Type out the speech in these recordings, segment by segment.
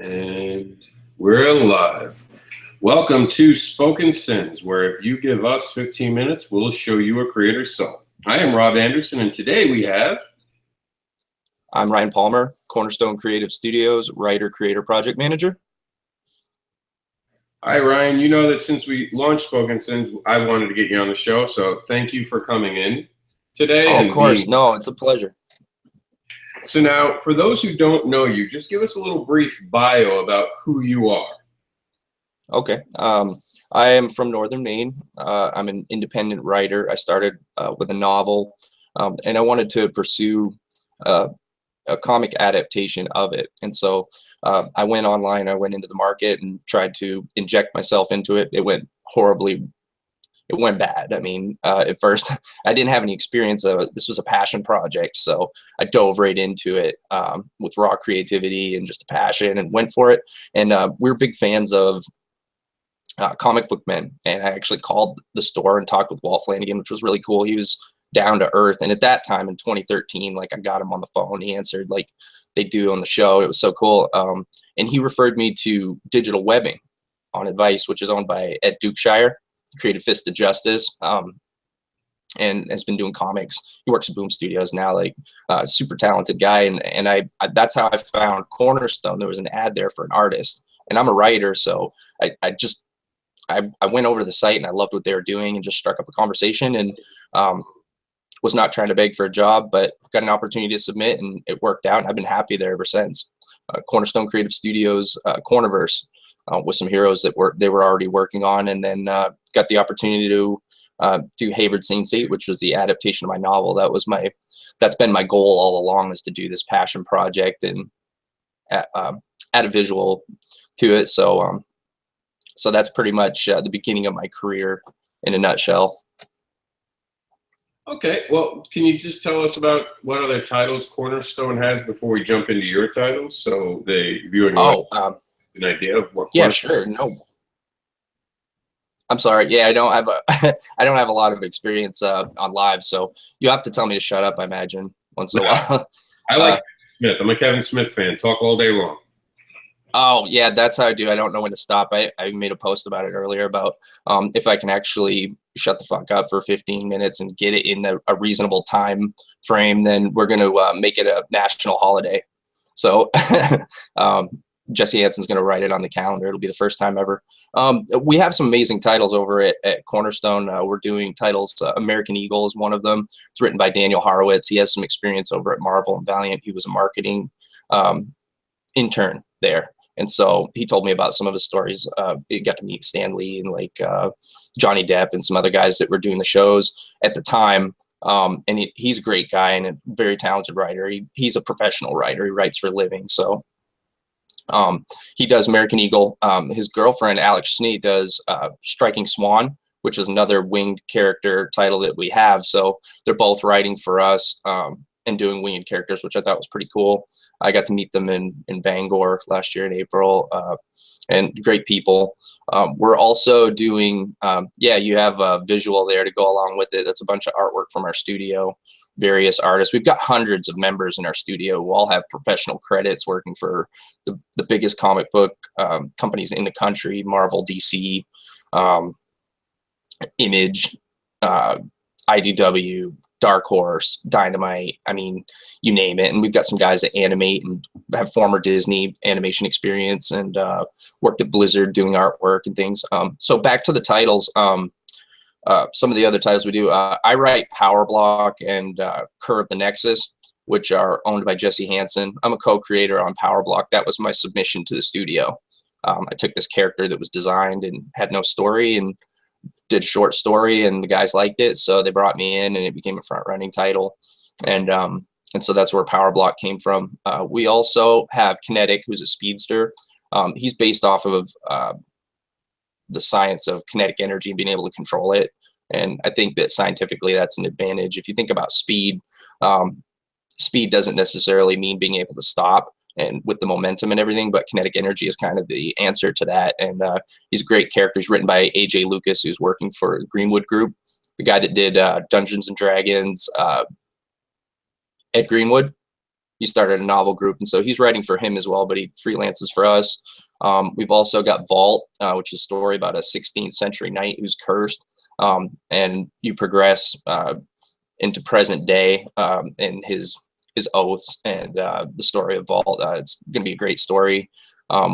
And we're live. Welcome to Spoken Sins, where if you give us 15 minutes, we'll show you a creator's soul. I am Rob Anderson, and today we have... I'm Ryan Palmer, Cornerstone Creative Studios, writer, creator, project manager. Hi, Ryan. You know that since we launched Spoken Sins, I wanted to get you on the show, so thank you for coming in today. Oh, of course. No, it's a pleasure. So now, for those who don't know you, just give us a little brief bio about who you are. Okay. I am from Northern Maine. I'm an independent writer. I started with a novel, and I wanted to pursue a comic adaptation of it. And so I went online, I went into the market and tried to inject myself into it. It went horribly. It went bad. I mean, at first, I didn't have any experience. This was a passion project, so I dove right into it with raw creativity and just a passion and went for it. And we're big fans of comic book men. And I actually called the store and talked with Walt Flanagan, which was really cool. He was down to earth. And at that time in 2013, like I got him on the phone. He answered like they do on the show. It was so cool. And he referred me to Digital Webbing on Advice, which is owned by Ed Dukeshire. Created Fist of Justice, and has been doing comics. He works at Boom Studios now, like super talented guy. And I that's how I found Cornerstone. There was an ad there for an artist, and I'm a writer, so I went over to the site and I loved what they were doing and just struck up a conversation and was not trying to beg for a job, but got an opportunity to submit and it worked out. And I've been happy there ever since. Cornerstone Creative Studios, Cornerverse. With some heroes that they were already working on, and then got the opportunity to do Hayward Saint State, which was the adaptation of my novel. That's been my goal all along, is to do this passion project and add a visual to it. So so that's pretty much the beginning of my career in a nutshell. Okay, well, can you just tell us about what other titles Cornerstone has before we jump into your titles, so the viewing an idea of what? Yeah, sure. No, I'm sorry. Yeah, I don't have I don't have a lot of experience on live, so you have to tell me to shut up, I imagine, once in a while. I like Kevin Smith. I'm a Kevin Smith fan. Talk all day long. Oh yeah, that's how I do. I don't know when to stop. I made a post about it earlier about if I can actually shut the fuck up for 15 minutes and get it in a reasonable time frame, then we're going to make it a national holiday. So Jesse Hansen's going to write it on the calendar. It'll be the first time ever. We have some amazing titles over at Cornerstone. We're doing titles. American Eagle is one of them. It's written by Daniel Horowitz. He has some experience over at Marvel and Valiant. He was a marketing intern there. And so he told me about some of his stories. He got to meet Stan Lee and like Johnny Depp and some other guys that were doing the shows at the time. And he's a great guy and a very talented writer. He's a professional writer. He writes for a living. So he does American Eagle. His girlfriend, Alex Snee, does Striking Swan, which is another winged character title that we have. So they're both writing for us and doing winged characters, which I thought was pretty cool. I got to meet them in Bangor last year in April, and great people. We're also doing, you have a visual there to go along with it. That's a bunch of artwork from our studio, various artists. We've got hundreds of members in our studio who all have professional credits working for the biggest comic book companies in the country: Marvel, DC, Image, IDW, Dark Horse, Dynamite. I mean, you name it. And we've got some guys that animate and have former Disney animation experience and worked at Blizzard doing artwork and things. So back to the titles. Some of the other titles we do, I write Power Block and Curve the Nexus, which are owned by Jesse Hansen. I'm a co-creator on Power Block. That was my submission to the studio. I took this character that was designed and had no story and did a short story, and the guys liked it, so they brought me in, and it became a front-running title. And so that's where Power Block came from. We also have Kinetic, who's a speedster. He's based off of the science of kinetic energy and being able to control it. And I think that scientifically that's an advantage. If you think about speed, speed doesn't necessarily mean being able to stop and with the momentum and everything, but kinetic energy is kind of the answer to that. And he's a great character. He's written by AJ Lucas, who's working for Greenwood Group, the guy that did Dungeons and Dragons, Ed Greenwood. he started a novel group, and so he's writing for him as well, but he freelances for us. We've also got Vault, which is a story about a 16th century knight who's cursed, and you progress into present day in his oaths and the story of Vault. It's going to be a great story.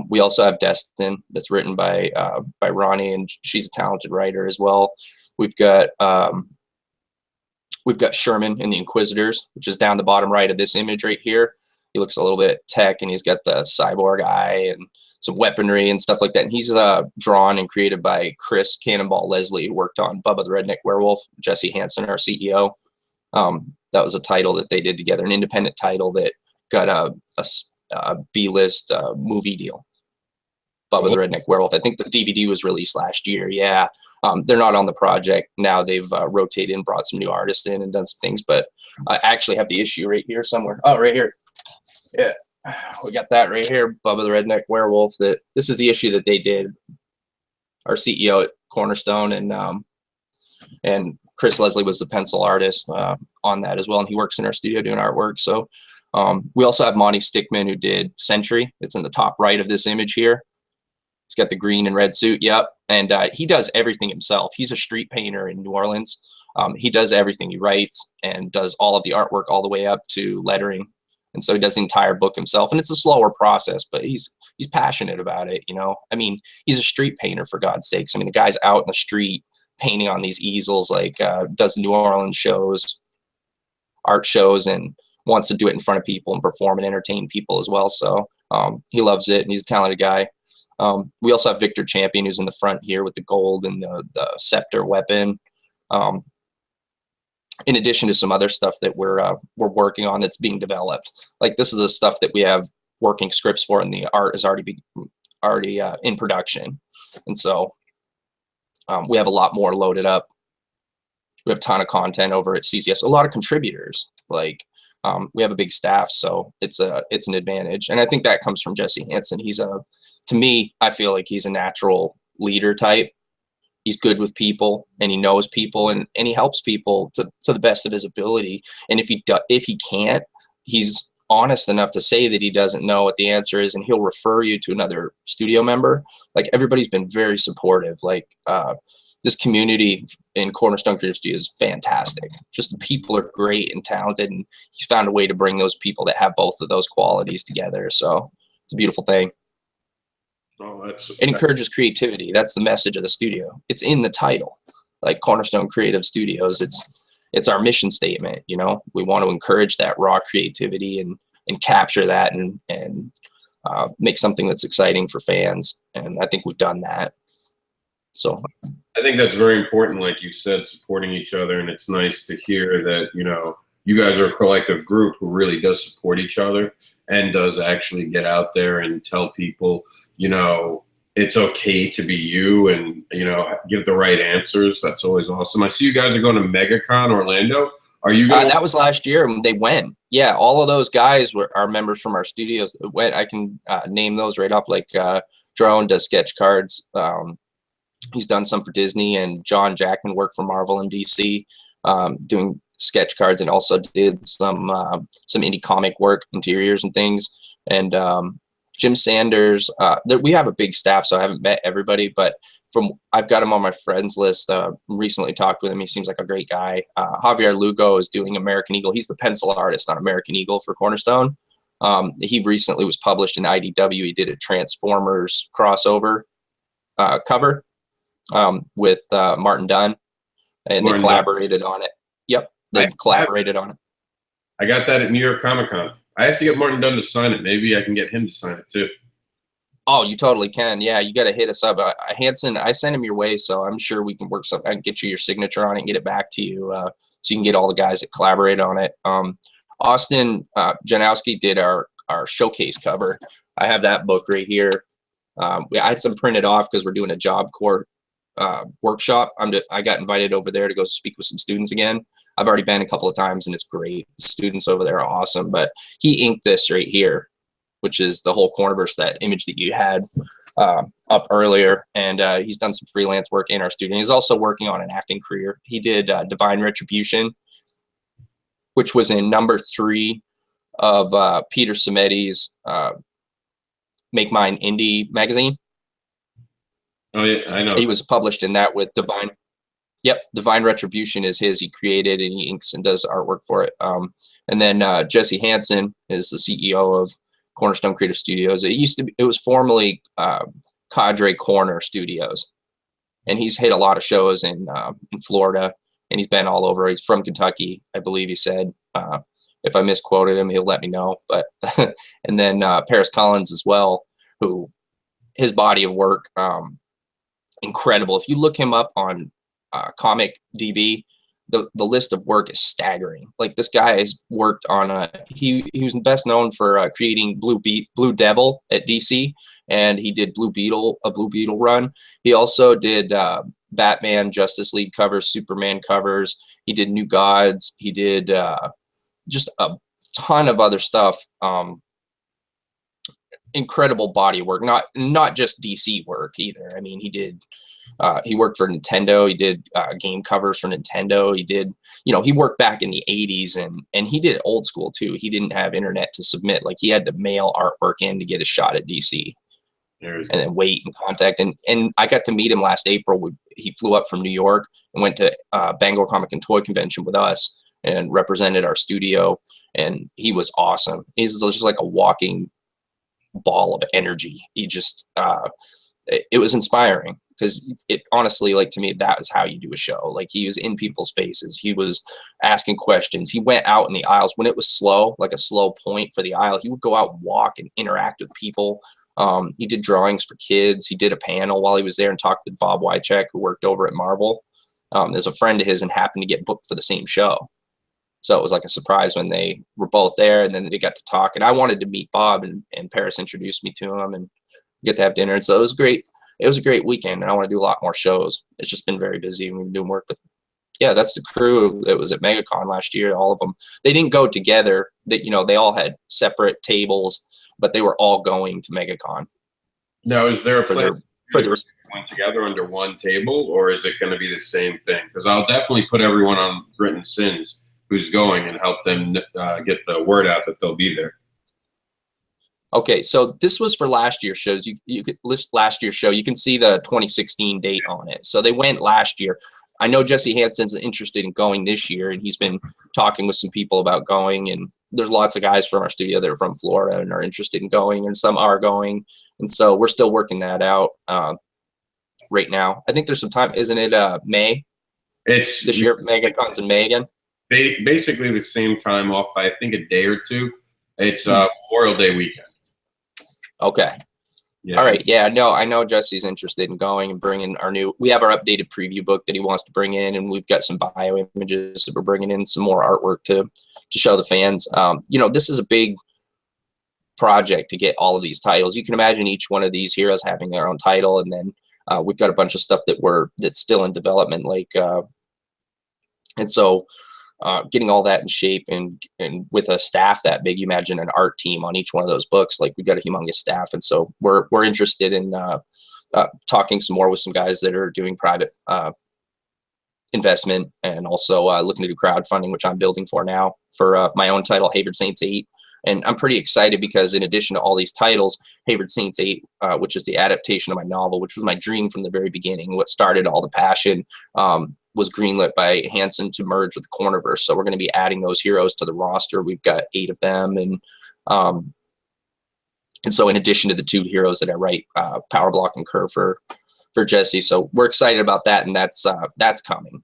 We also have Destin, that's written by Ronnie, and she's a talented writer as well. We've got Sherman in the Inquisitors, which is down the bottom right of this image right here. He looks a little bit tech, and he's got the cyborg eye and some weaponry and stuff like that. And he's drawn and created by Chris Cannonball Leslie, who worked on Bubba the Redneck Werewolf. Jesse Hansen, our CEO. That was a title that they did together, an independent title that got a B-list movie deal. Bubba the Redneck Werewolf. I think the DVD was released last year. Yeah. They're not on the project now. They've rotated and brought some new artists in and done some things, but I actually have the issue right here somewhere. Oh, right here. Yeah, we got that right here. Bubba the Redneck Werewolf. This is the issue that they did. Our CEO at Cornerstone, and Chris Leslie was the pencil artist on that as well, and he works in our studio doing artwork. So we also have Monty Stickman, who did Sentry. It's in the top right of this image here. He's got the green and red suit. Yep. And he does everything himself. He's a street painter in New Orleans. He does everything. He writes and does all of the artwork all the way up to lettering. And so he does the entire book himself. And it's a slower process, but he's passionate about it. You know, I mean, he's a street painter, for God's sakes. I mean, the guy's out in the street painting on these easels, like does New Orleans shows, art shows, and wants to do it in front of people and perform and entertain people as well. So he loves it, and he's a talented guy. We also have Victor Champion, who's in the front here with the gold and the scepter weapon. In addition to some other stuff that we're working on that's being developed. Like this is the stuff that we have working scripts for, and the art is already in production. And so we have a lot more loaded up. We have a ton of content over at CCS. A lot of contributors. Like we have a big staff, so it's an advantage. And I think that comes from Jesse Hansen. To me, I feel like he's a natural leader type. He's good with people, and he knows people, and he helps people to the best of his ability. And if he can't, he's honest enough to say that he doesn't know what the answer is, and he'll refer you to another studio member. Like everybody's been very supportive. Like this community in Cornerstone Creative Studios is fantastic. Just the people are great and talented, and he's found a way to bring those people that have both of those qualities together. So it's a beautiful thing. Oh, it encourages creativity. That's the message of the studio. It's in the title, like Cornerstone Creative Studios. It's our mission statement. You know, we want to encourage that raw creativity and capture that and make something that's exciting for fans. And I think we've done that. So I think that's very important, like you said, supporting each other. And it's nice to hear that, you know, you guys are a collective group who really does support each other and does actually get out there and tell people, you know, it's okay to be you, and, you know, give the right answers. That's always awesome. I see you guys are going to MegaCon Orlando. Are you going that was last year when they went. Yeah, all of those guys are members from our studios that went. I can name those right off, like Drone does sketch cards. He's done some for Disney, and John Jackman worked for Marvel and DC doing sketch cards, and also did some indie comic work, interiors and things. And Jim Sanders, we have a big staff, so I haven't met everybody, but I've got him on my friends list. Recently talked with him. He seems like a great guy. Javier Lugo is doing American Eagle. He's the pencil artist on American Eagle for Cornerstone. He recently was published in IDW. He did a Transformers crossover cover with Martin Dunn, and they collaborated on it. Yep, they collaborated on it. I got that at New York Comic Con. I have to get Martin Dunn to sign it. Maybe I can get him to sign it too. Oh, you totally can. Yeah, you got to hit us up. Hanson, I sent him your way, so I'm sure we can work something. I can get you your signature on it and get it back to you, so you can get all the guys that collaborate on it. Austin Janowski did our showcase cover. I have that book right here. I had some printed off because we're doing a Job Corps workshop. I got invited over there to go speak with some students again. I've already been a couple of times, and it's great. The students over there are awesome. But he inked this right here, which is the whole Cornerverse, that image that you had up earlier. And he's done some freelance work in our studio. He's also working on an acting career. He did Divine Retribution, which was in #3 of Peter Simeti's Make Mine Indie magazine. Oh yeah, I know. He was published in that with Divine. Yep, Divine Retribution is his. He created and he inks and does artwork for it. And then Jesse Hansen is the CEO of Cornerstone Creative Studios. It was formerly Cadre Corner Studios, and he's hit a lot of shows in Florida, and he's been all over. He's from Kentucky, I believe he said. If I misquoted him, he'll let me know. But and then Paris Collins as well, who his body of work incredible. If you look him up on Comic DB, the list of work is staggering. Like, this guy has worked on he was best known for creating Blue Devil at DC, and he did a Blue Beetle run. He also did Batman, Justice League covers, Superman covers. He did New Gods. He did just a ton of other stuff. Incredible body of work, not just DC work either. I mean, he worked for Nintendo. He did game covers for Nintendo. He did, he worked back in the 80s, and he did old school too. He didn't have internet to submit. Like, he had to mail artwork in to get a shot at DC. And then wait and contact. And I got to meet him last April. He flew up from New York and went to Bangor Comic and Toy Convention with us and represented our studio. And he was awesome. He's just like a walking ball of energy. He just, it was inspiring, because it honestly, like, to me, that was how you do a show. Like, he was in people's faces. He was asking questions. He went out in the aisles when it was slow, like a slow point for the aisle. He would go out and walk and interact with people. He did drawings for kids. He did a panel while he was there and talked with Bob Wycheck, who worked over at Marvel. There's a friend of his and happened to get booked for the same show. So it was like a surprise when they were both there, and then they got to talk. And I wanted to meet Bob, and Paris introduced me to him and get to have dinner. And so it was great. It was a great weekend, and I want to do a lot more shows. It's just been very busy, and we've been doing work. But yeah, that's the crew that was at MegaCon last year. All of them. They didn't go together. They all had separate tables, but they were all going to MegaCon. Now, is there a plan for the one together under one table, or is it going to be the same thing? Because I'll definitely put everyone on Written SiNs who's going and help them get the word out that they'll be there. Okay, so this was for last year's shows. You could list last year's show. You can see the 2016 date on it. So they went last year. I know Jesse Hansen's interested in going this year, and he's been talking with some people about going. And there's lots of guys from our studio that are from Florida and are interested in going, and some are going. And so we're still working that out right now. I think there's some time. Isn't it May? It's this year. MegaCon's in May again. Basically the same time off by, I think, a day or two. It's Memorial Day weekend. Okay. Yeah. All right. Yeah. No, I know Jesse's interested in going and bringing we have our updated preview book that he wants to bring in, and we've got some bio images that we're bringing in, some more artwork to show the fans. This is a big project to get all of these titles. You can imagine each one of these heroes having their own title, and then we've got a bunch of stuff that's still in development, and so getting all that in shape and with a staff that big, you imagine an art team on each one of those books. Like, we've got a humongous staff, and so we're interested in talking some more with some guys that are doing private investment, and also looking to do crowdfunding, which I'm building for now for my own title, Hayward Saints 8. And I'm pretty excited because in addition to all these titles, Hayward Saints 8, which is the adaptation of my novel, which was my dream from the very beginning, what started all the passion, was greenlit by Hansen to merge with the Cornerverse. So we're going to be adding those heroes to the roster. We've got 8 of them. And so in addition to the 2 heroes that I write, Power Block and Curve for Jesse. So we're excited about that. And that's coming.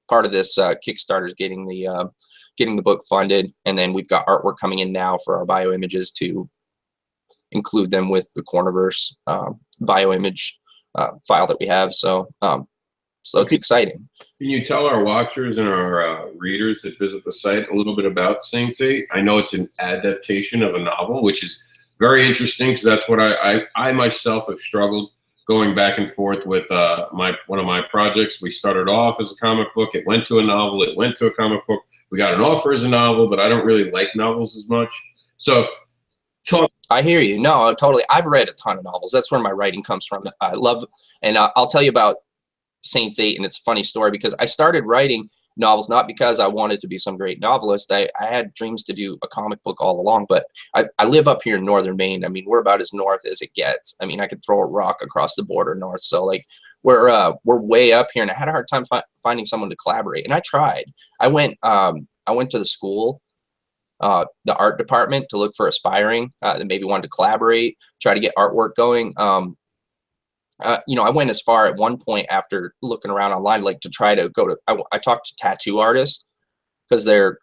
Part of this Kickstarter is getting the book funded. And then we've got artwork coming in now for our bio images to include them with the Cornerverse bio image file that we have. So it's exciting. Can you tell our watchers and our readers that visit the site a little bit about Saints 8? I know it's an adaptation of a novel, which is very interesting, because that's what I myself have struggled going back and forth with one of my projects. We started off as a comic book. It went to a novel. It went to a comic book. We got an offer as a novel, but I don't really like novels as much. So I hear you. No, totally. I've read a ton of novels. That's where my writing comes from. I love, and I'll tell you about Saints 8, and it's a funny story because I started writing novels, not because I wanted to be some great novelist. I had dreams to do a comic book all along, but I live up here in northern Maine. I mean, we're about as north as it gets. I mean, I could throw a rock across the border north. So like we're way up here, and I had a hard time finding someone to collaborate. And I tried. I went to the school, the art department, to look for aspiring that maybe wanted to collaborate, try to get artwork going. You know, I went as far at one point after looking around online, like to try to go to, I talked to tattoo artists because they're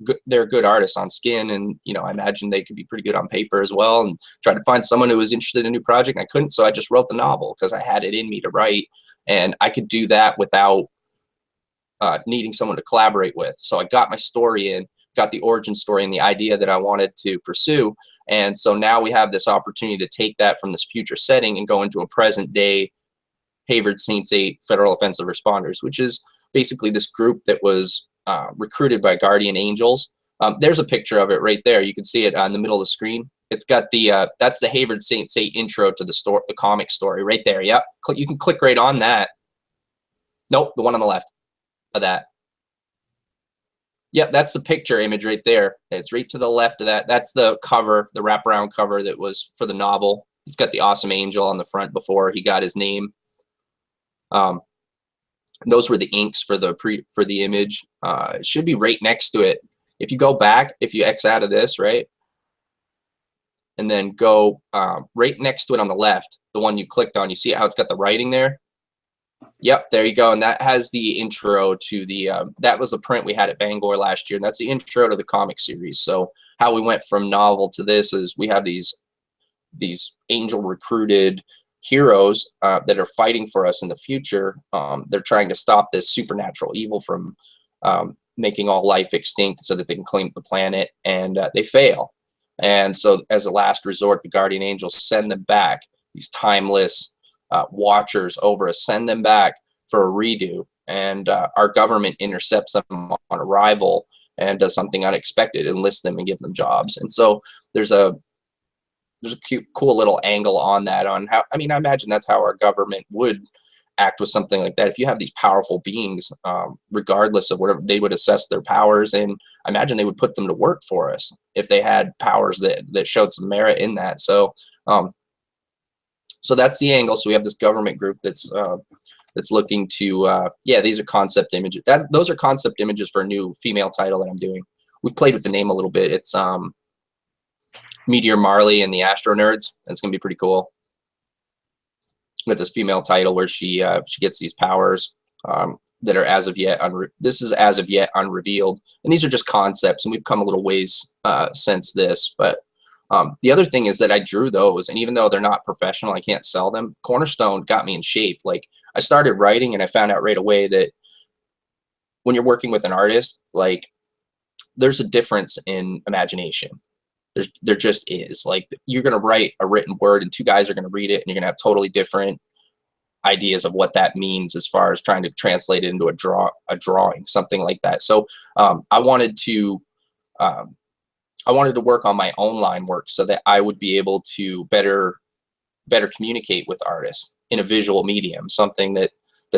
good artists on skin. And, you know, I imagine they could be pretty good on paper as well, and tried to find someone who was interested in a new project. And I couldn't. So I just wrote the novel because I had it in me to write, and I could do that without needing someone to collaborate with. So I got my story in, got the origin story and the idea that I wanted to pursue. And so now we have this opportunity to take that from this future setting and go into a present day Hayward Saints 8 Federal Offensive Responders, which is basically this group that was recruited by guardian angels. There's a picture of it right there. You can see it on the middle of the screen. It's got the that's the Hayward Saints 8 intro to the comic story right there. Yep, you can click right on that. Nope, the one on the left of that. Yep, that's the picture image right there. It's right to the left of that. That's the cover, the wraparound cover that was for the novel. It's got the awesome angel on the front before he got his name. Those were the inks for the image. It should be right next to it. If you go back, if you X out of this, right, and then go right next to it on the left, the one you clicked on, you see how it's got the writing there? Yep, there you go. And that has the intro to the, that was the print we had at Bangor last year. And that's the intro to the comic series. So how we went from novel to this is we have these angel recruited heroes that are fighting for us in the future. They're trying to stop this supernatural evil from making all life extinct so that they can claim the planet, and they fail. And so as a last resort, the guardian angels send them back, these timeless watchers over us, send them back for a redo. And our government intercepts them on arrival and does something unexpected, enlists them and give them jobs. And so there's a cute, cool little angle on that, on how, I mean, I imagine that's how our government would act with something like that. If you have these powerful beings, regardless of whatever, they would assess their powers, and I imagine they would put them to work for us if they had powers that showed some merit in that. So so that's the angle. So we have this government group that's looking to yeah, these are concept images. Those are concept images for a new female title that I'm doing. We've played with the name a little bit. It's Meteor Marley and the Astro Nerds. It's gonna be pretty cool. With this female title where she gets these powers that are as of yet unrevealed, and these are just concepts, and we've come a little ways since this. But the other thing is that I drew those, and even though they're not professional, I can't sell them. Cornerstone got me in shape. Like, I started writing, and I found out right away that when you're working with an artist, like, there's a difference in imagination. There just is. Like, you're going to write a written word and two guys are going to read it, and you're going to have totally different ideas of what that means as far as trying to translate it into a drawing, something like that. So I wanted to work on my own line work so that I would be able to better communicate with artists in a visual medium, something that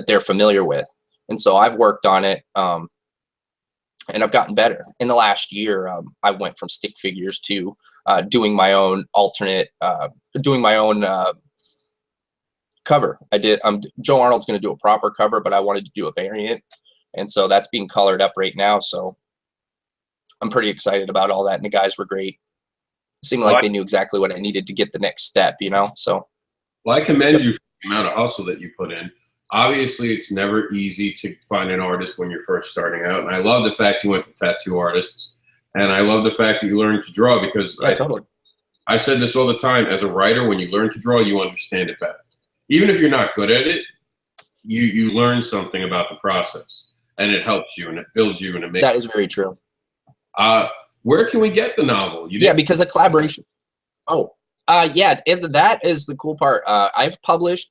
they're familiar with. And so I've worked on it. And I've gotten better. In the last year, I went from stick figures to doing my own alternate, doing my own cover. Joe Arnold's going to do a proper cover, but I wanted to do a variant. And so that's being colored up right now. So I'm pretty excited about all that. And the guys were great. It seemed like they knew exactly what I needed to get the next step, you know? So. Well, I commend you for the amount of hustle that you put in. Obviously, it's never easy to find an artist when you're first starting out. And I love the fact you went to tattoo artists. And I love the fact that you learned to draw, because totally. I said this all the time. As a writer, when you learn to draw, you understand it better. Even if you're not good at it, you learn something about the process. And it helps you, and it builds you, and it makes. That is very true. Where can we get the novel? Yeah, because of collaboration. Oh. Yeah, that is the cool part. I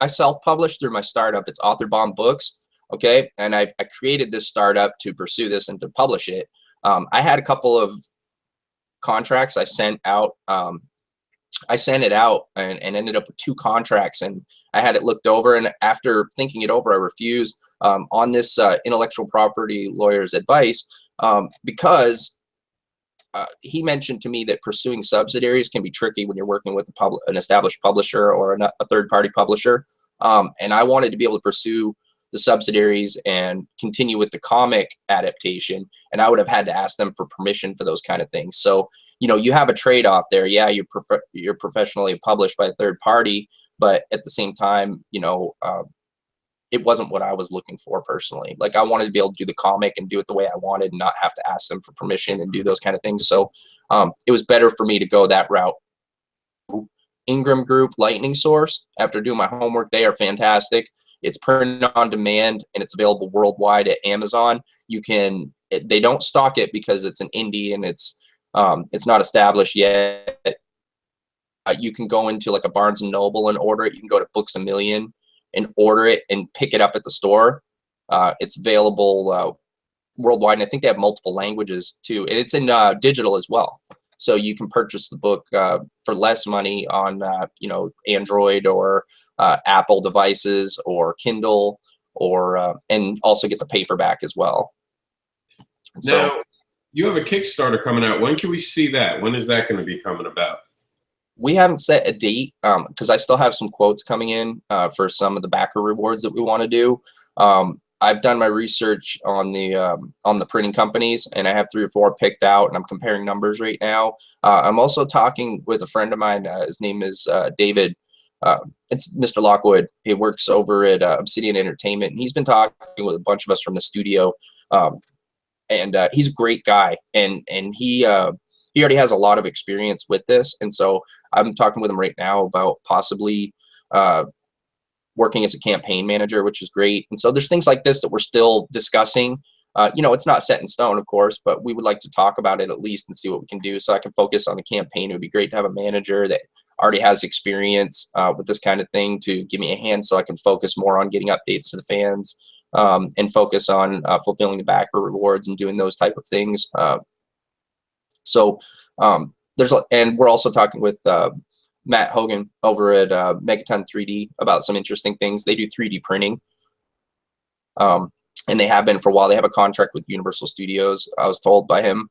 self-published through my startup. It's Author Bomb Books, okay? And I created this startup to pursue this and to publish it. I had a couple of contracts I sent out I sent it out and ended up with 2 contracts, and I had it looked over. And after thinking it over, I refused on this intellectual property lawyer's advice because he mentioned to me that pursuing subsidiaries can be tricky when you're working with an established publisher or a third-party publisher. And I wanted to be able to pursue the subsidiaries and continue with the comic adaptation, and I would have had to ask them for permission for those kind of things. So, you have a trade-off there. Yeah, you're professionally published by a third party, but at the same time, it wasn't what I was looking for personally. Like, I wanted to be able to do the comic and do it the way I wanted and not have to ask them for permission and do those kind of things. So it was better for me to go that route. Ingram Group, Lightning Source, after doing my homework, they are fantastic. It's printed on demand and it's available worldwide at Amazon. They don't stock it because it's an indie and it's not established yet. You can go into like a Barnes and Noble and order it. You can go to Books A Million and order it and pick it up at the store. It's available worldwide, and I think they have multiple languages too, and it's in digital as well. So you can purchase the book for less money on Android or Apple devices or Kindle, or and also get the paperback as well. Now, you have a Kickstarter coming out. When can we see that? When is that going to be coming about? We haven't set a date because I still have some quotes coming in for some of the backer rewards that we want to do. I've done my research on the printing companies, and I have 3 or 4 picked out, and I'm comparing numbers right now. I'm also talking with a friend of mine. His name is David. It's Mr. Lockwood. He works over at Obsidian Entertainment, and he's been talking with a bunch of us from the studio. And he's a great guy, and he already has a lot of experience with this, and so I'm talking with him right now about possibly working as a campaign manager, which is great. And so there's things like this that we're still discussing. It's not set in stone, of course, but we would like to talk about it at least and see what we can do so I can focus on the campaign. It would be great to have a manager that already has experience with this kind of thing to give me a hand so I can focus more on getting updates to the fans and focus on fulfilling the backer rewards and doing those type of things. And we're also talking with Matt Hogan over at Megaton 3D about some interesting things. They do 3D printing, and they have been for a while. They have a contract with Universal Studios, I was told by him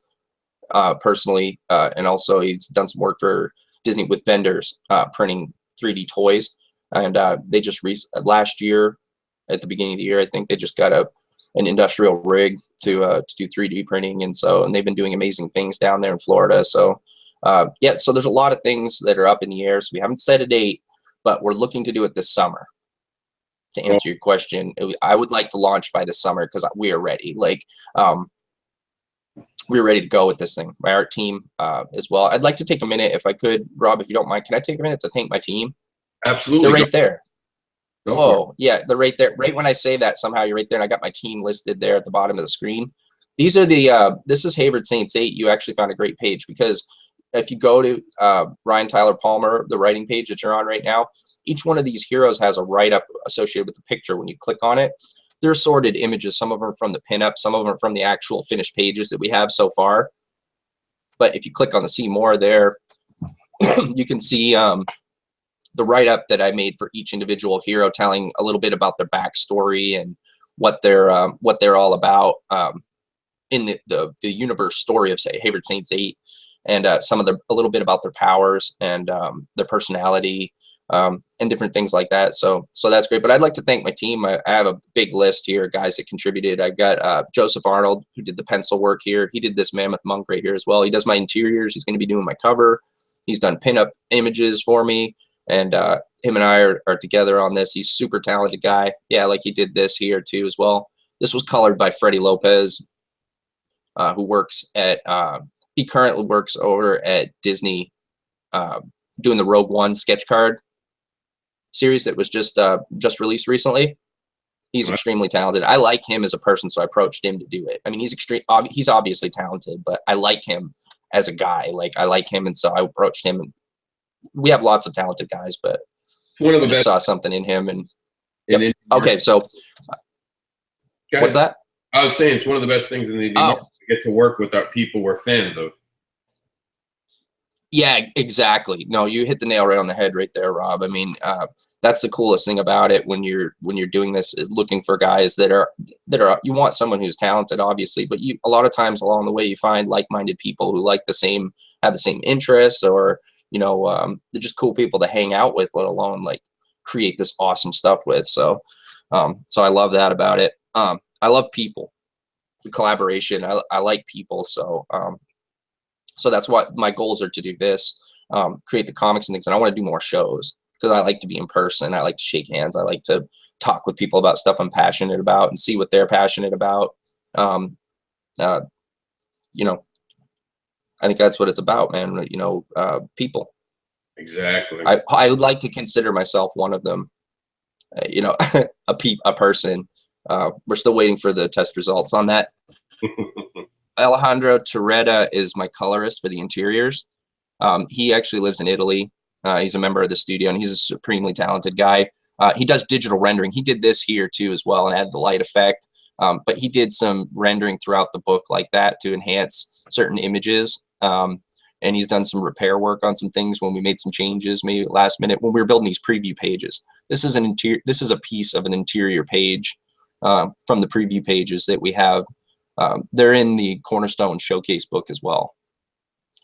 personally, and also he's done some work for Disney with vendors printing 3D toys. And they just last year, at the beginning of the year, I think they just got an industrial rig to do 3D printing, and they've been doing amazing things down there in Florida. So so there's a lot of things that are up in the air. So we haven't set a date, but we're looking to do it this summer. To answer your question, I would like to launch by this summer because we are ready. We're ready to go with this thing. My art team as well. I'd like to take a minute, if I could, Rob, if you don't mind. Can I take a minute to thank my team? Absolutely. They're right there. Oh, yeah, they're right there. Right when I say that, somehow you're right there, and I got my team listed there at the bottom of the screen. These are this is Hayward Saints 8. You actually found a great page, because if you go to Ryan Tyler Palmer, the writing page that you're on right now, each one of these heroes has a write-up associated with the picture. When you click on it, they're sorted images. Some of them are from the pinup, some of them are from the actual finished pages that we have so far. But if you click on the see more there, you can see the write-up that I made for each individual hero, telling a little bit about their backstory and what they're all about in the universe story of, say, Hayward Saints 8, and a little bit about their powers and their personality and different things like that. So that's great. But I'd like to thank my team. I have a big list here of guys that contributed. I've got Joseph Arnold, who did the pencil work here. He did this Mammoth Monk right here as well. He does my interiors. He's going to be doing my cover. He's done pinup images for me. And him and I are together on this. He's a super talented guy. Yeah, like he did this here too as well. This was colored by Freddie Lopez, who works at, he currently works over at Disney doing the Rogue One sketch card series that was just released recently. He's extremely talented. I like him as a person, so I approached him to do it. I mean, he's obviously talented, but I like him as a guy. Like, I like him, and so I approached him. And we have lots of talented guys, but one of the I best. saw something in him. And okay, so what's that? I was saying it's one of the best things in the indie market to get to work with our people we're fans of. Yeah, exactly. No, you hit the nail right on the head right there, Rob. I mean, that's the coolest thing about it when you're doing this is looking for guys that are you want someone who's talented, obviously, but you a lot of times along the way you find like-minded people who like the same have the same interests, or they're just cool people to hang out with, let alone like create this awesome stuff with. So I love that about it. I love people, the collaboration. I like people, so that's what my goals are, to do this, create the comics and things. And I want to do more shows because I like to be in person. I like to shake hands. I like to talk with people about stuff I'm passionate about and see what they're passionate about. Um, uh, you know, I think that's what it's about, man. People. Exactly. I would like to consider myself one of them. A person. We're still waiting for the test results on that. Alejandro Torretta is my colorist for the interiors. He actually lives in Italy. He's a member of the studio, and he's a supremely talented guy. He does digital rendering. He did this here too as well, and added the light effect. But he did some rendering throughout the book like that to enhance certain images. And he's done some repair work on some things when we made some changes, maybe last minute when we were building these preview pages. This is a piece of an interior page from the preview pages that we have. They're in the Cornerstone Showcase book as well.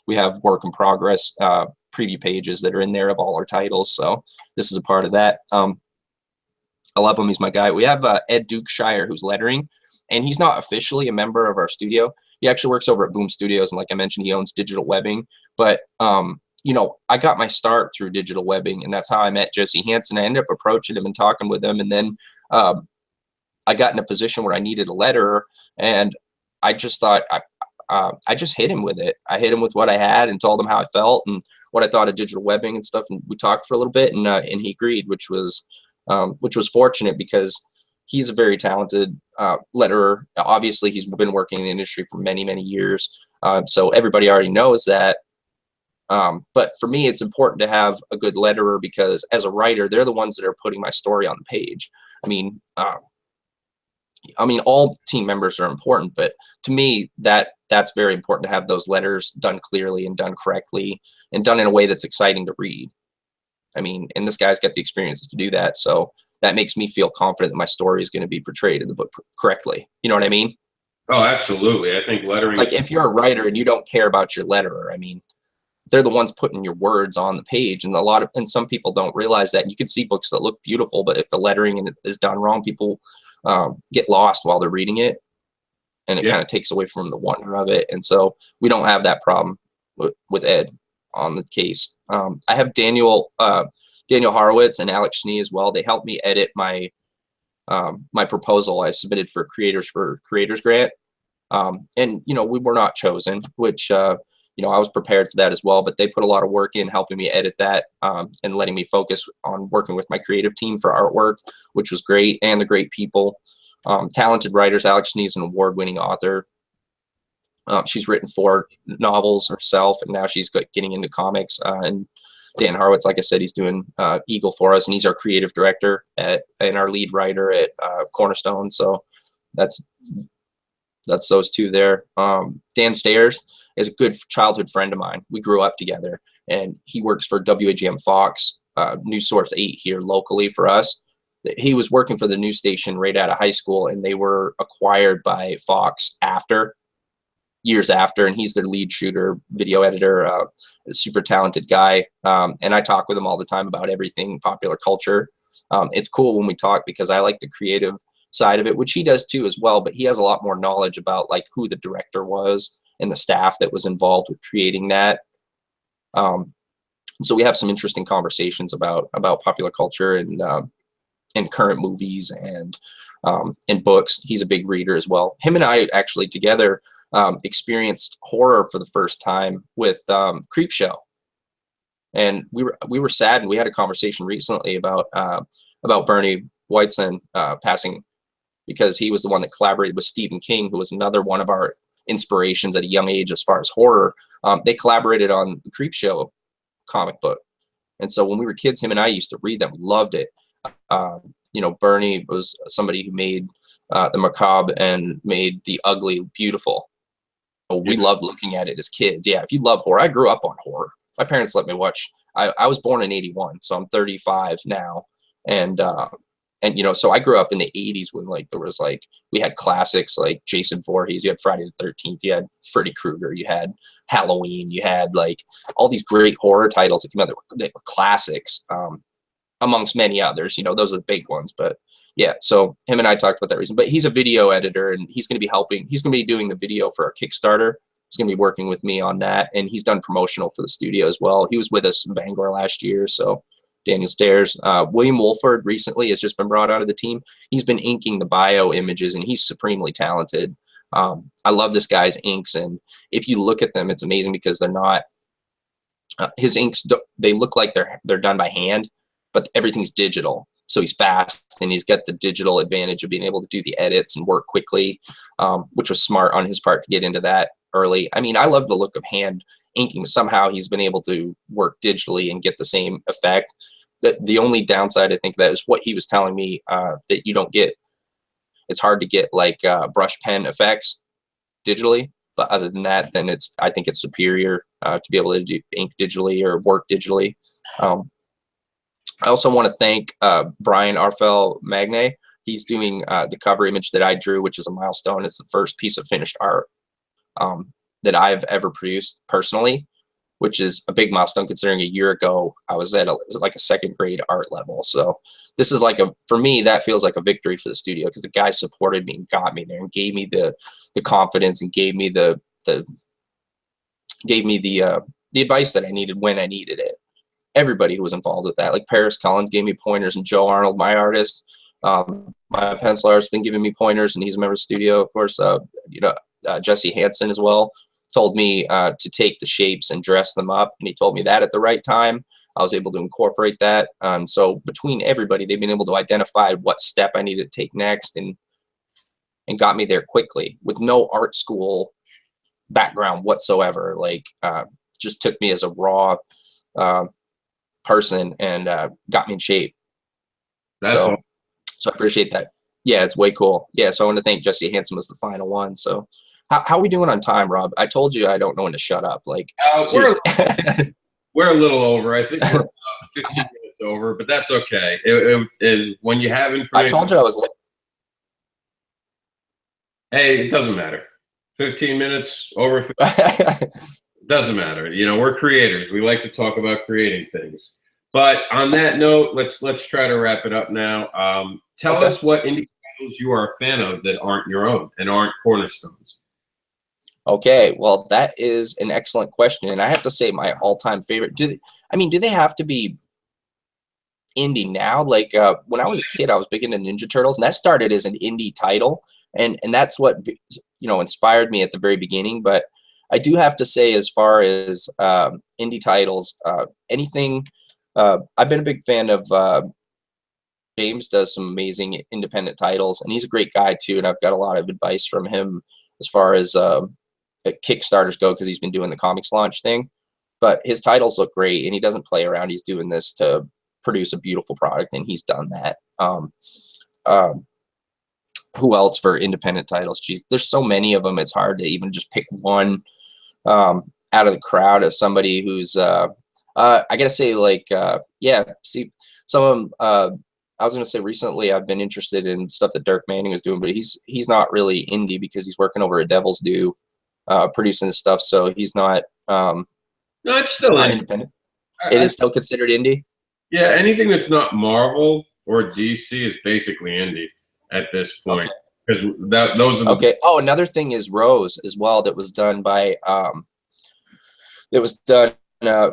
We have work in progress preview pages that are in there of all our titles. So this is a part of that. I love him. He's my guy. We have Ed Dukeshire, who's lettering, and he's not officially a member of our studio. He actually works over at Boom Studios, and like I mentioned, he owns Digital Webbing. But I got my start through Digital Webbing, and that's how I met Jesse Hansen. I ended up approaching him and talking with him, and then I got in a position where I needed a letterer, and I just thought I just hit him with it. I hit him with what I had and told him how I felt and what I thought of digital webbing and stuff. And we talked for a little bit, and he agreed, which was fortunate because he's a very talented letterer. Obviously, he's been working in the industry for many, many years, so everybody already knows that. But for me, it's important to have a good letterer because as a writer, they're the ones that are putting my story on the page. I mean, all team members are important, but to me, that's very important to have those letters done clearly and done correctly and done in a way that's exciting to read. I mean, and this guy's got the experiences to do that, so that makes me feel confident that my story is going to be portrayed in the book correctly. You know what I mean? Oh, absolutely. I think lettering Like is if you're a writer and you don't care about your letterer, I mean, they're the ones putting your words on the page, and some people don't realize that. And you can see books that look beautiful, but if the lettering is done wrong, people get lost while they're reading it, and it yeah. kind of takes away from the wonder of it. And so we don't have that problem with Ed on the case. I have Daniel Horowitz and Alex Schnee as well. They helped me edit my my proposal I submitted for Creators Grant. And we were not chosen, which I was prepared for that as well, but they put a lot of work in helping me edit that and letting me focus on working with my creative team for artwork, which was great, and the great people. Talented writers. Alex Schnee is an award-winning author. She's written 4 novels herself, and now she's getting into comics. And Dan Horowitz, like I said, he's doing Eagle for us, and he's our creative director and our lead writer at Cornerstone. So that's those two there. Dan Stayers is a good childhood friend of mine. We grew up together, and he works for WAGM Fox, News Source 8 here locally for us. He was working for the news station right out of high school, and they were acquired by Fox years after, and he's their lead shooter, video editor, a super talented guy. And I talk with him all the time about everything popular culture. It's cool when we talk because I like the creative side of it, which he does too as well, but he has a lot more knowledge about like who the director was and the staff that was involved with creating that. So we have some interesting conversations about popular culture and current movies and books. He's a big reader as well. Him and I actually together experienced horror for the first time with Creepshow, and we were sad, and we had a conversation recently about Bernie Whiteson passing, because he was the one that collaborated with Stephen King, who was another one of our inspirations at a young age as far as horror. They collaborated on the Creepshow comic book, and so when we were kids, him and I used to read them. We loved it. Bernie was somebody who made the macabre and made the ugly beautiful. We loved looking at it as kids. Yeah, if you love horror, I grew up on horror. my parents let me watch. I was born in '81, so I'm 35 now, and so I grew up in the '80s when like there was like we had classics like Jason Voorhees, you had Friday the 13th, you had Freddy Krueger, you had Halloween, you had like all these great horror titles that came out that were classics, amongst many others. Those are the big ones, but yeah. So him and I talked about that reason. But he's a video editor, and he's going to be helping. He's going to be doing the video for our Kickstarter. He's going to be working with me on that, and he's done promotional for the studio as well. He was with us in Bangor last year, so Daniel Stairs. William Wolford recently has just been brought onto the team. He's been inking the bio images, and he's supremely talented. I love this guy's inks, and if you look at them, it's amazing because they're not his inks. They look like they're done by hand, but everything's digital. So he's fast, and he's got the digital advantage of being able to do the edits and work quickly, which was smart on his part to get into that early. I mean, I love the look of hand inking. Somehow he's been able to work digitally and get the same effect. The only downside, I think, that is what he was telling me, that you don't get. It's hard to get like brush pen effects digitally. But other than that, then I think it's superior to be able to do ink digitally or work digitally. I also want to thank Brian Arfel Magne. He's doing the cover image that I drew, which is a milestone. It's the first piece of finished art that I've ever produced personally, which is a big milestone considering a year ago I was at like a second grade art level. So this is like for me, that feels like a victory for the studio because the guy supported me and got me there and gave me the confidence and gave me the advice that I needed when I needed it. Everybody who was involved with that, like Paris Collins gave me pointers, and Joe Arnold, my artist, my pencil artist, been giving me pointers, and he's a member of the studio, of course. Jesse Hansen as well told me to take the shapes and dress them up, and he told me that at the right time. I was able to incorporate that. So between everybody, they've been able to identify what step I needed to take next, and got me there quickly with no art school background whatsoever. Like, just took me as a raw person and got me in shape. So I appreciate that. Yeah, it's way cool. Yeah, so I want to thank Jesse Hansen was the final one. So how are we doing on time, Rob? I told you I don't know when to shut up. Like, we're a little over. I think we're 15 minutes over, but that's okay. When you have information, I told you I was. Hey, it doesn't matter. 15 minutes over. Doesn't matter. We're creators. We like to talk about creating things. But on that note, let's try to wrap it up now. Tell us what indie titles you are a fan of that aren't your own and aren't cornerstones. Okay, well, that is an excellent question, and I have to say my all-time favorite. Do they have to be indie now? Like when I was a kid, I was big into Ninja Turtles, and that started as an indie title, and that's what inspired me at the very beginning. But I do have to say, as far as indie titles, anything, I've been a big fan of. James does some amazing independent titles, and he's a great guy too. And I've got a lot of advice from him as far as Kickstarters go, because he's been doing the comics launch thing. But his titles look great, and he doesn't play around. He's doing this to produce a beautiful product, and he's done that. Who else for independent titles? Geez, there's so many of them. It's hard to even just pick one out of the crowd as somebody who's. I gotta say, like, see, some of them. I was gonna say recently I've been interested in stuff that Dirk Manning is doing, but he's not really indie because he's working over at Devil's Due, producing this stuff. So he's not. No, it's still independent. It is still considered indie. Yeah, anything that's not Marvel or DC is basically indie at this point, because those are okay. Oh, another thing is Rose as well. That was done by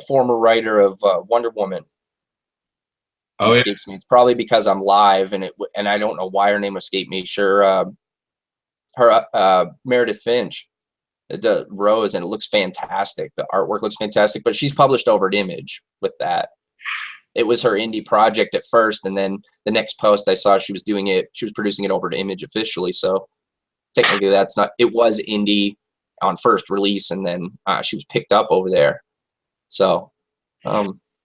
former writer of Wonder Woman. Oh, escapes me. It's probably because I'm live, and I don't know why her name escaped me. Sure, Meredith Finch, the Rose, and it looks fantastic. The artwork looks fantastic, but she's published over at Image with that. It was her indie project at first, and then the next post I saw, she was producing it over to Image officially. So technically, that's not. It was indie on first release, and then she was picked up over there. So.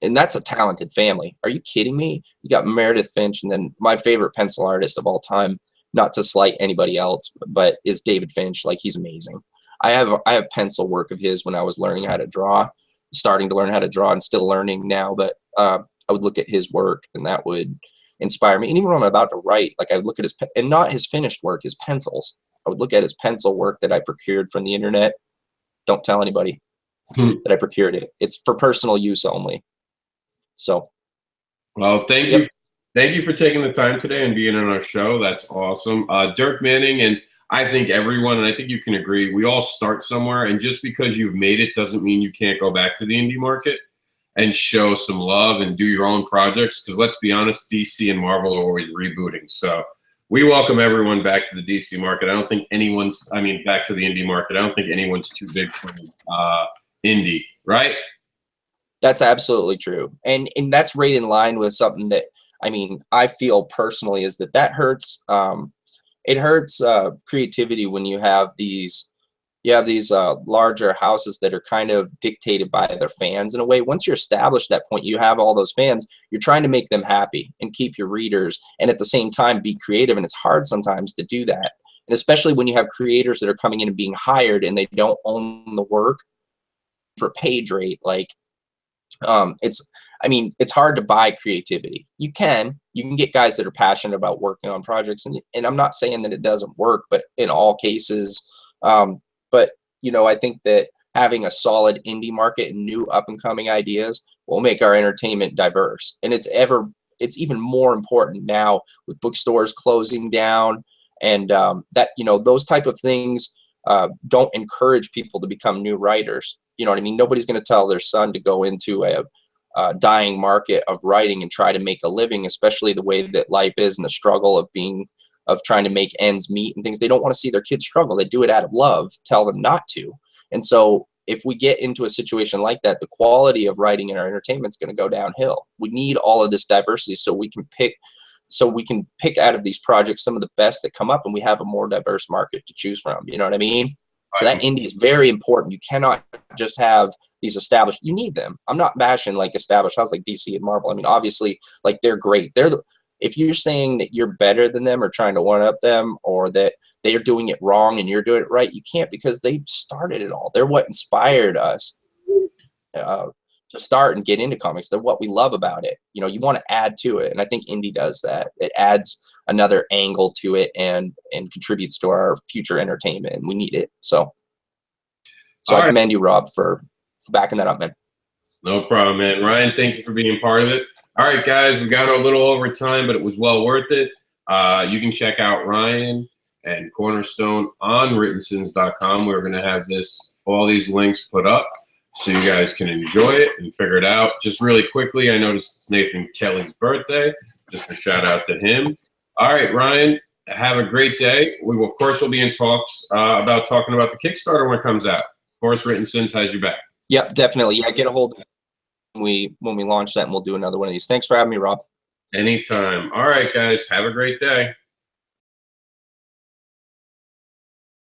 And that's a talented family. Are you kidding me? You got Meredith Finch, and then my favorite pencil artist of all time, not to slight anybody else, but is David Finch. Like, he's amazing. I have pencil work of his when I was learning how to draw. starting to learn how to draw and still learning now, but I would look at his work and that would inspire me. And even when I'm about to write, like I would look at his, and not his finished work, his pencils. I would look at his pencil work that I procured from the internet. Don't tell anybody that I procured it. It's for personal use only. So. Well, thank you. Thank you for taking the time today and being on our show. That's awesome. Dirk Manning, and I think everyone, and I think you can agree, we all start somewhere, and just because you've made it doesn't mean you can't go back to the indie market and show some love and do your own projects, because let's be honest, DC and Marvel are always rebooting. So we welcome everyone back to the DC market. I don't think anyone's, I mean, back to the indie market. I don't think anyone's too big for indie, right? That's absolutely true. And that's right in line with something that, I mean, I feel personally is that hurts. It hurts creativity when you have these larger houses that are kind of dictated by their fans in a way. Once you're established at that point, you have all those fans, you're trying to make them happy and keep your readers, and at the same time be creative. And it's hard sometimes to do that. And especially when you have creators that are coming in and being hired and they don't own the work for page rate, like it's hard to buy creativity. You can get guys that are passionate about working on projects, and I'm not saying that it doesn't work, but in all cases, but you know, I think that having a solid indie market and new up and coming ideas will make our entertainment diverse. And it's even more important now with bookstores closing down, and that, you know, those type of things don't encourage people to become new writers. You know what I mean? Nobody's going to tell their son to go into a dying market of writing and try to make a living, especially the way that life is and the struggle of trying to make ends meet and things. They don't want to see their kids struggle. They do it out of love. Tell them not to. And so if we get into a situation like that, the quality of writing in our entertainment is going to go downhill. We need all of this diversity so we can pick out of these projects some of the best that come up, and we have a more diverse market to choose from. You know what I mean? So that indie is very important. You cannot just have these established. You need them. I'm not bashing like established houses like DC and Marvel. I mean, obviously, like they're great. If you're saying that you're better than them or trying to one up them, or that they are doing it wrong and you're doing it right, you can't, because they started it all. They're what inspired us to start and get into comics. They're what we love about it. You know, you want to add to it, and I think indie does that. It adds another angle to it and contributes to our future entertainment, and we need it. So I commend you, Rob, for backing that up, man. No problem, man. Ryan, thank you for being part of it. All right, guys, we got a little over time, but it was well worth it. You can check out Ryan and Cornerstone on writtensins.com. We're going to have all these links put up so you guys can enjoy it and figure it out. Just really quickly, I noticed it's Nathan Kelly's birthday. Just a shout out to him. All right, Ryan, have a great day. We will, of course, will be in talks about talking about the Kickstarter when it comes out. Of course, Written Sins has your back. Yep, definitely. Yeah, get a hold of it when we launch that, and we'll do another one of these. Thanks for having me, Rob. Anytime. All right, guys, have a great day.